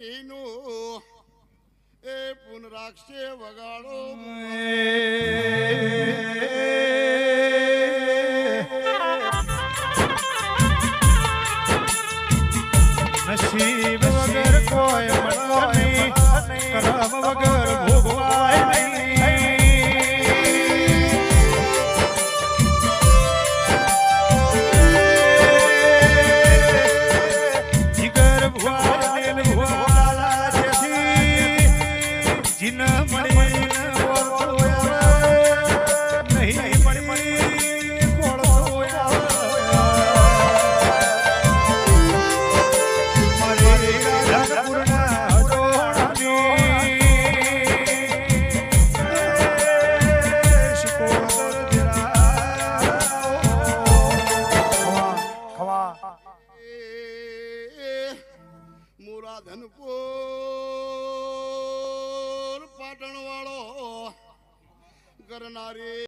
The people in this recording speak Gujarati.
એનું એ પુનરાક્ષે વગાડો નસીબ વગર કોઈ મળતો નહીં, કરમ વગર ભોગવાય નહીં. જીગર ભુવાને ભુવાલા જેથી જીન મળી નહીં મળી કોળો ધનપુર પાટણ વાળો કરનારી